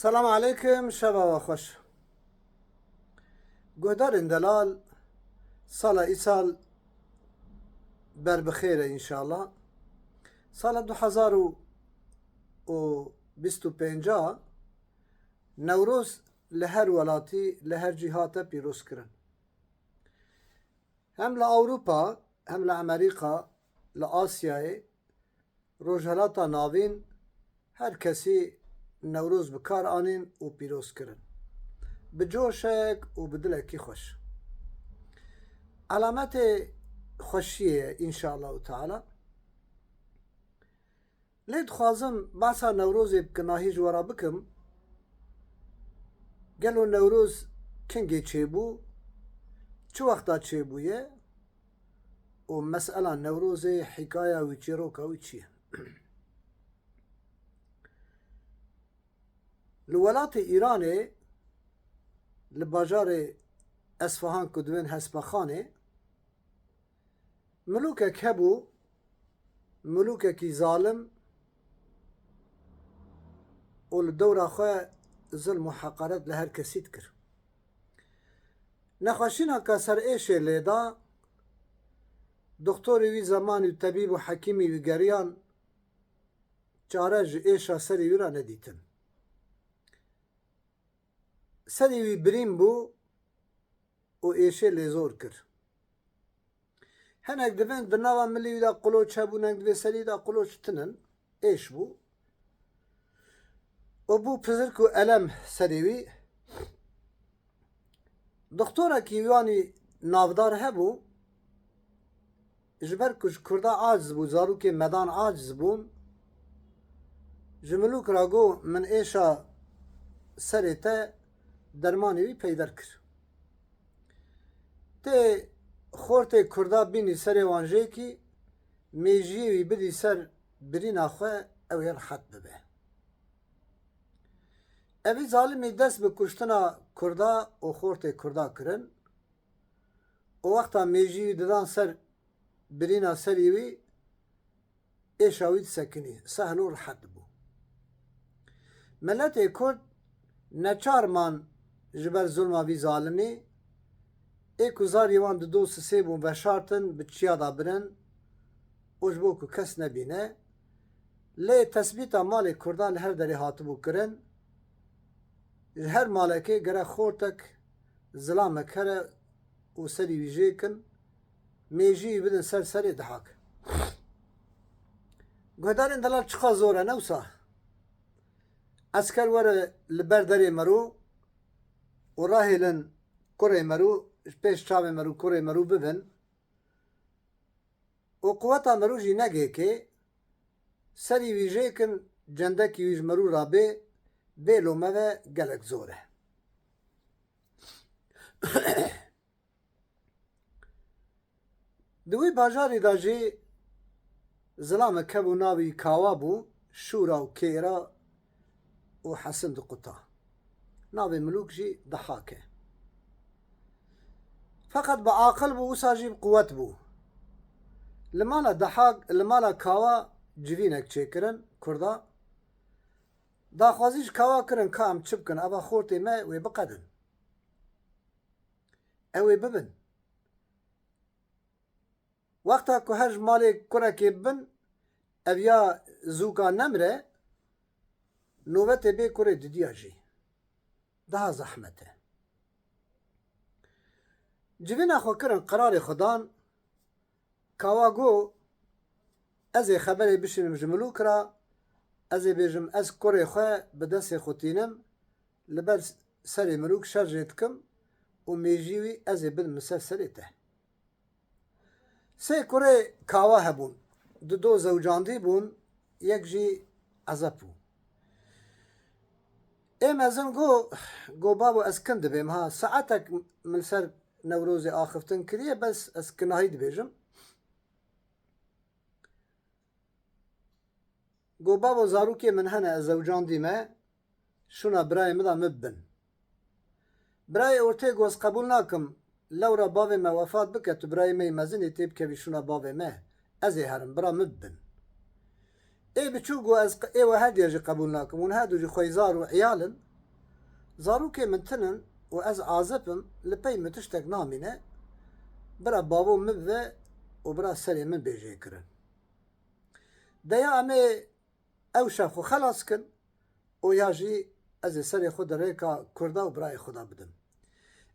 سلام علیکم شبا و خوش گهدارین دلال سال ای سال بر بخیر انشاءالله سال 2025 نوروز لهر ولاتی لهر جهات پیروز کرن هم لأوروپا هم لأمریکا لآسیای روجهلاتا ناوین هر کسی نوروز بکار آنین و پیروز کرن بجوشک و بدلکی خوش علامت خوشیه انشاءالله تعالی لید خوازم باسا نوروز بکناهی جورا بکم گلو نوروز کنگی چه بو چه وقتا چه بویه و مسئله نوروز حکایه و چیروکا و چیه لولات ایرانه لباجار اصفهان کدوین هسپخانه ملوکک هبو ملوککی ظالم و لدورا خواه ظلم و حقارت لهر کسید کر نخوشینا که سر ایشه لیدا دکتوری وی زمانی و طبیب و حکیمی وی گریان چاره جو ایشا سری وی را ندیتن سری وی بریم بو و ایشه لیزور کر هنک دوین بناوا ملی دا قلوچ هبو نک دوی سری دا قلوچ تنن ایش بو و بو پزرکو علم سری وی دکتورا کیوانی نافدار هبو جبر کش کردا عاجز بو زارو که مدان عاجز بون جملوک راگو من ایشا سری تا درمانی وی پیدر کر ته خورت کردا بینی سر وانجه کی میجی وی بدی سر برین آخواه او یر حد ببه اوی ظالمی دست به کشتنا کردا و خورت کردا کرن و وقتا میجی وی ددان سر برین سری وی ایشاوید سکنی سهلور حد بو ملت کرد نچار من جبر ظلم وی ظالمی ایک وزار یوان دو سه بون و شارتن به چیا دا برن اوش بو که کس نبینه لی تثبیت مال کردان هر دری هاتبو کرن هر مالکه گره خورتک ظلامک هر و سری ویجه کن میجی بدن سر سری دحاک گهدارین دلال چخوا زوره نوسا اسکر وره لبر دری مرو و راهلن کره مرو پیش چاوه مرو کره مرو ببن و قوتا مرو جی نگه که سری ویجه کن جندکی ویج مرو را به لومه و گلک زوره دوی باجاری دا جی ظلام کبو ناوی کاوا بو شورا و کیرا و حسن دو قطا ناوی ملوک جی دحاکه فقط با عاقل بو و ساجیب قوت بو لمالا دحاک لمالا کاوا جوینک چه کرن کردا داخوازیش کاوا کرن کام چپ کن ابا خورتی ما وی بقدن اوی ببن وقتا که هر مالی کره که بن اویا زوکا نمره نوبت بی کره دیدیا جی daha زحمته جوینا خو کرن قرار خدان کاواگو از خبری بشنم جملو کرا از بیجم از کره خو به دست خوتینم لبر سری ملوک شرجت کم و میجیوی از بد مسر سریته سه کره کاوا هبون دو زوجاندی بون یک جی عزبو ام ازم گو بابو از کند بیم ها ساعتك من سر نوروز آخفتن کریه بس از کناهی دبیجم گو بابو زاروکی من هنه از زوجان دیمه شونا برای مدا مبن برای ارته گوز قبول ناکم لورا باوی ما وفات بکت برای می مزنی تیب که شونا باوی ما از هرم برا مبن ای بچو گو از ای و هدیه جی قبول ناکم اون هدو جی خویزار و عیالن Zarokê min tinin û ez azibim li pey min tiştek namîne bira bavû min ve û bira serê min bêjê kirin. Deya em ê ew şev xwe xelas kin û ya jî ez ê serê xwe di rêka Kurda û birayê xwe da bidim.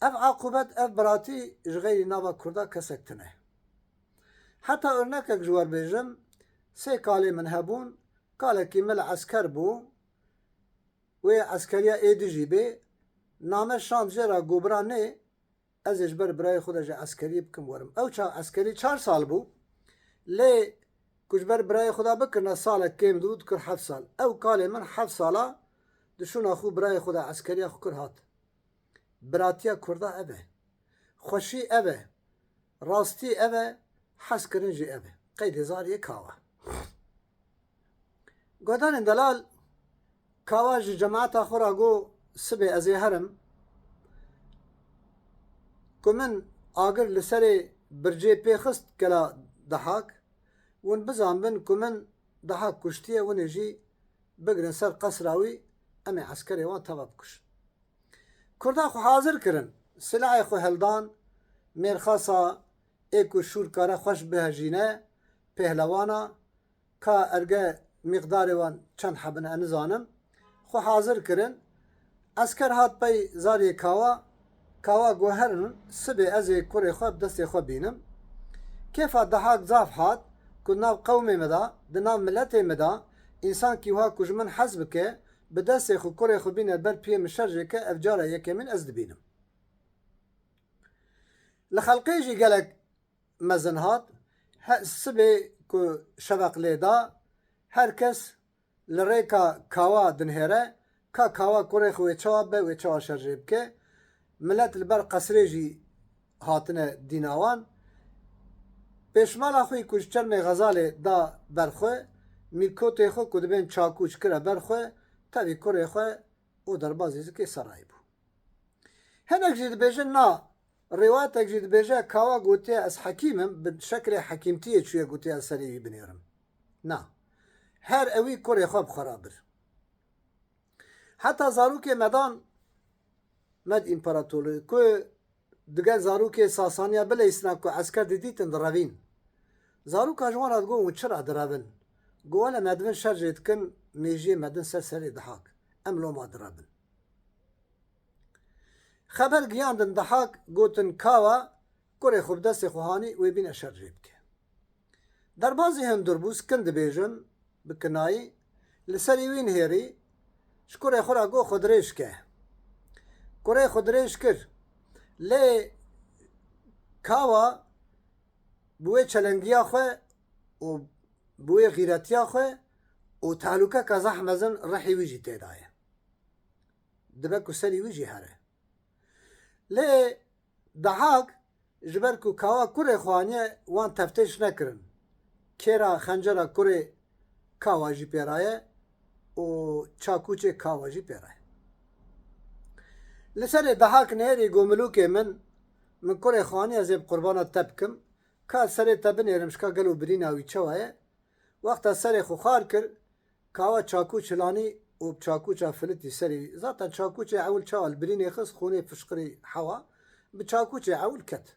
Ev aqubet ev biratî ji xeyrî nava Kurda kesek tune. Heta örnekek ji we bêjim, sê kalê min hebûn, kalekî me li esker bû, wê eskeriya êdî jî bê, name şand jêra gobira nê, ez ê ji ber birayê xwe de ji eskeriyê bikim werim. Ew ça eskerî 4 sal bû, lê ku ji ber birayê xwe de bikirine salek kêm dû dikir 7 sal. Ew kalê min 7 sala dişûna xwe birayê xwe de eskeriya xwe kir hat. Biratiya Kurda ev e. Xweşî ev e. Rastî ev e. Hezkirin jî ev e. Qeydê zariyê kawa. Godanên delal kawa ji cemaeta xwe ra got sibê ez ê herim ku min agir li serê bircê pêxist gela Dihak, hûn bizanbin ku min Dihak kuştiye, hûnê jî bigirin ser qesra wî, em ê eskerê wan teva bikuşin. Kurda xwe hazir kirin, silahê xwe hildan, mêrxasa ê ku şûrkare xweş bihejîne, pehlewana, ka erge miqdarê wan çend hebine ez nizanim, xwe hazir kirin. Esker hat pey zariyê kawa, kawa guherin, sibê ez ê kurê xwe bi destê xwe bînim. Kêfa Dihak zaf hat ku nav qewmê me da, di nav milletê me da, însankî wiha ku ji min hez bike, bi destê xwe kurê xwe bîne ber piyê min şerjêke, ev cara yekemîn ez dibînim. Li xelqê jî gelek mezin hat, sibê ku şeveq lê da, herkes li rêka kawa dinhêre, ka kawa kurê xwe wê çawa be, wê çawa şerjê bike. Millet li ber qesrê jî hatine dîna wan. Pêşmala xwe ku ji çermê Xezalê da ber xwe, mîrkotê xwe ku dibên çakûç kire ber xwe, tevî kurê xwe û derbasî zikê serayê bû. Hinek jî dibêjin na, rêwayetek jî dibêje kawa gotiye ez hekîm im, bi şeklê hekîmtiyê çûye gotiye ez serê wî binêrim. Na. Her evî kurê xwe bixwara bir. Heta zarokê medan Med İmparatorluğu ku dige zarokê Sasaniya bilêsina ku esker didîtin direvîn. Zaroka ji wan re digot çira direvin. Got wele me divin şerjê dikin, mêjiyê me din ser serê Dihak. Em loma direvin. Xeber giyandin Dihak, gotin kawa kurê xwe bi destê xwe hanî wê bîne şerjê bike. Derbasî Hindurbûs kin dibêjin bi kinayî, li serî wî nihêrî, ji kurê xwe re got xwe dirêj ke. Kurê xwe dirêj kir. Lê kawa bi wê çelengiya xwe û bi wê xîretiya xwe û tehlûkeka zehmezin rihê wî jî têda ye. Dibe ku serî wî jî here. Lê Dihak ji ber ku kawa kurê xwe haniye, wan teftêş nekirin. Kêra xencera kurê kawa jî pêraye û çakûçê kawa jî pêraye. Li serê Dihak nêrî got milûkê min kurê xwe haniye ez ê bi qurbana te bikim, ka serê te binêrim ji ka gelo birîna wî çawa ye. Wexta serê xwe xwar kir, kawa çakûç hilanî û bi çakûça filitî serê wî. Zaten çakûçê ewil çawa li birînê xist, xûnê fişqirî hewa, bi çakûçê ewil ket.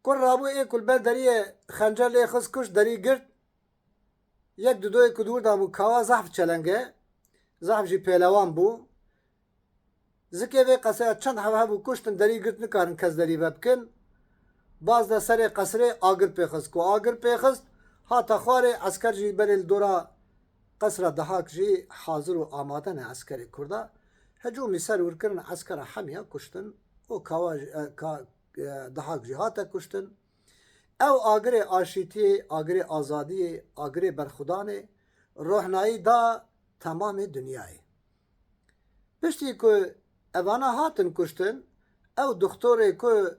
Kur rabû ê ku li ber deriyê xencer lê xist kuş, derî girt, yek du doyê ku dûr dabû kawa zehf çelenge, zehf jî pêlewan bû. Zikê vê qesaya çend hev hebû kuştin, derî girt nikarin kes derî ve bikin. Baz de serê qesrê agir pêxist. Ku agir pêxist, hata xwarê esker jî berê li dora qesra Dihak jî hazir û amade ne eskerê Kurda. Hecûmî ser wirkirin eskera hemiya kuştin û kawa Dihak jî hate kuştin. Ew agirê aşîtiyê, agirê azadiyê, agirê berxudanê, rohnayî da temamê dunyayê. Piştî ku evana hatin kuştin, ew doktorê ku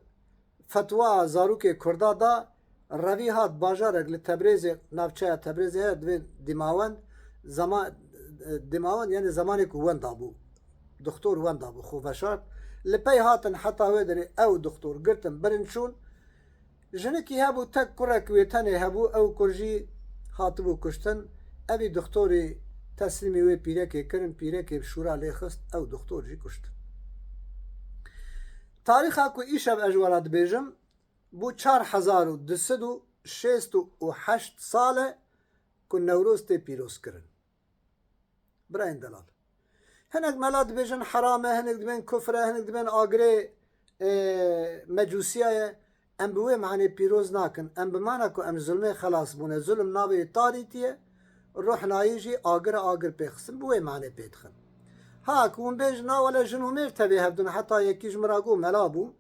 fetwa zarokê Kurda da, revî hat bajarek li Tebrêzê, navçeya Tebrêzê heye divê Dîmawend, Dîmawend yani zamanê ku wenda bû, doktor wenda bû, xweveşart, li pey hatin heta wê derê ew doktor girtin birin çûn, jinekî hebû tek kurek wê tenê hebû, ew kur jî hatibû kuştin, evî doktorê تسلیمی وی پیرکی کرن پیرکی شورا لیخست او دکتور جی کشت تاریخ اکو ایشب اجوالات بیجم بو 4268 ساله که نوروز تی پیروز کرن براین دلال هنگ ملاد بیجن حرامه هنگ دبین کفره هنگ دبین آگره مجوسیه ام بوی معنی پیروز ناکن ام بمعنی که ام ظلمه خلاص بونه ظلم ناوی تاریتیه روح نایجی آگر پیخسن بوی معنی پیدخن ها کون بیج نا ولا جنومیر تبی هفدون حتی یکیش مراگو ملابو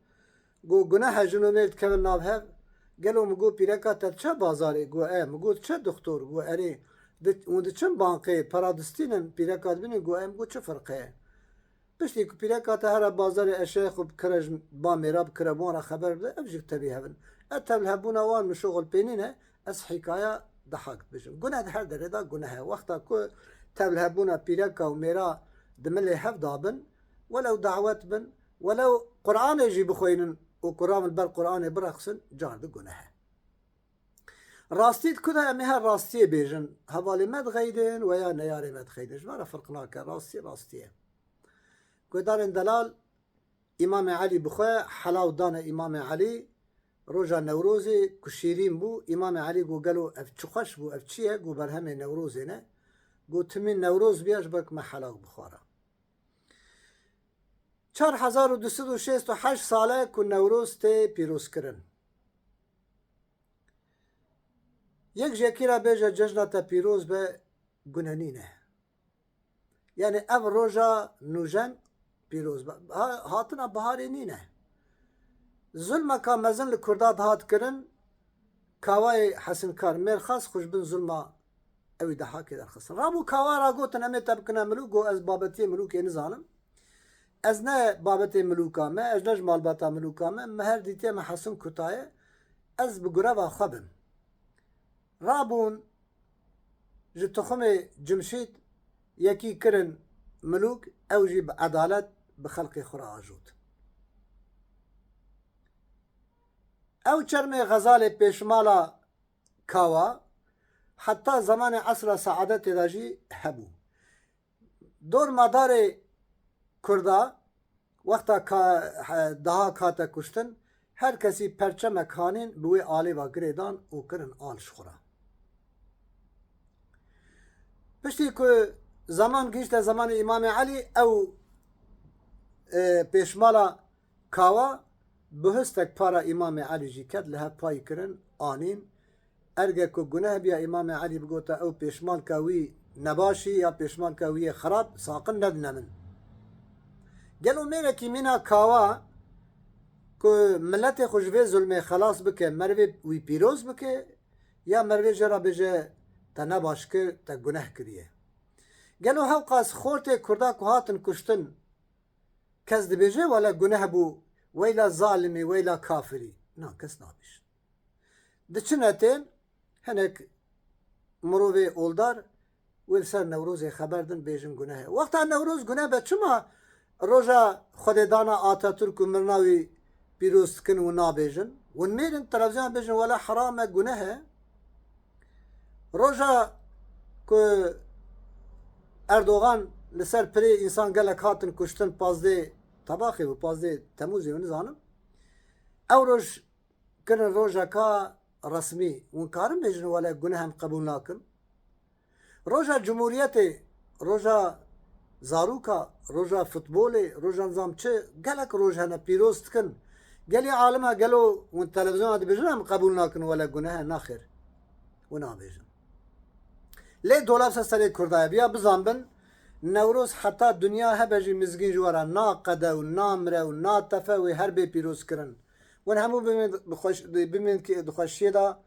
گو گناه جنومیر کمن ناب هف گلو مگو پیرکا تر چه بازاری گو مگو چه دکتور گو اری اون ده چند بانقی پرادستینن پیرکات بینی گو مگو چه فرقه پشتی که پیرکات هر بازار اشیاء خوب کرج با میراب کربون را خبر بده ابجیک تبی هفن اتبل هبون وان مشغل پینینه از حکایه ضحكت بجم قلنا هر دردا قلنا وقتها كو تبل هبونا بيركا وميرا دملي حف دابن ولو دعوت بن ولو قرآن يجي بخوين وقرآن البر قرآن برقصن جارد قلنا راستيت كده امها راستيه بيجن هوالي مد غيدن ويا نياري مد غيدن ما فرقنا راستيه كدار دلال امام علي بخوي حلاو دانا امام علي روجا نوروزي كشيرين بو امام علي قو قالوا اف تشخش بو اف تشيه قو برهم نوروزي نه قو تمين نوروز بياش بك محلاق بخارا 4268 ساله كو نوروز تي بيروز كرن يك جاكيرا بيجا ججنة بيروز به قنانينه يعني اف روجا نوجن بيروز هاتنا بهاري نينه ظلم کا مزن لکرداد هات کرن کاوای حسن کار مرخص خوش بن ظلم اوی دها که در خسن رابو کاوا را گوتن امی تبکنا ملوکو از بابتی ملوکی نزانم از نه بابتی ملوکامه از نج مالباتا ملوکامه مهر دیتی ما حسن کتایه از بگره و خبم رابون جی تخم جمشید یکی کرن ملوک او جی عدالت بخلق خورا آجود او چرم غزال پیشمالا کاوا حتی زمان عصر سعادت راجی هبو دور مدار کردا وقتا daha کاتا کشتن هر کسی پرچم کانین بوی آلی و گریدان و کرن آلش خورا پشتی که زمان گیشت زمان امام علی او پیشمالا کاوا بهستك پارا امام علی جی کد لها پای کرن آنین ارگه که گناه بیا امام علی بگوتا او پیشمان کاوی نباشی یا پیشمان کاوی خراب ساقن ندنمن گلو میره که مینا کاوا که ملت خوشوی ظلم خلاص بکه مروی وی پیروز بکه یا مروی جرا بجه تا نباش کر تا گناه کریه گلو هاو قاس خورت کردا که هاتن کشتن کس دی بجه ولا گناه بو ويلا ظالمي ويلا كافري نا كس نابش دچنتين هناك مروي اولدار ويلسر نوروزي خبردن بيجن گناه وقت نوروز گناه بچما روجا خددانا آتاتورك مرناوي بيروز كن ونا بيجن ونميرن تلفزيون بيجن ولا حرام گناه روجا كو اردوغان لسر پري انسان گلك هاتن كشتن پازده طباخي و پازده تموزي ونزانم او روج كن روجا كا رسمي ونكارم بيجن ولا گناه هم قبول ناكن روجا جمهوريتي روجا زاروكا روجا فوتبولي روجا نظام چه گلك روجا هنا بيروز تكن قالي عالمها قالوا والتلفزيون هذا بيجن هم قبول ناكن ولا گناه ناخر ونا بيجن ليه دولاب سسري كردايا بيا بزنبن نوروز حتى دنیا هبجی مزگین جوارا نا قده و نا مره و نا تفه و هر بی پیروز کرن ون همو بمین که دخوشیه دا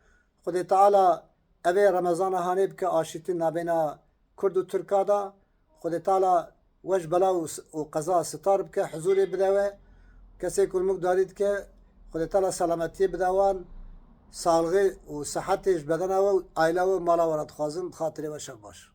خود تعالی اوه رمضان هانه بکه آشیتی نابینا کرد و ترکا دا خود تعالی وش بلا و قضا ستار بکه حضور بدوه کسی کل مک دارید که خود تعالی سلامتی بدوان سالغی و صحتش بدنه و آیله و مالا ورد خوازم خاطره و شب باش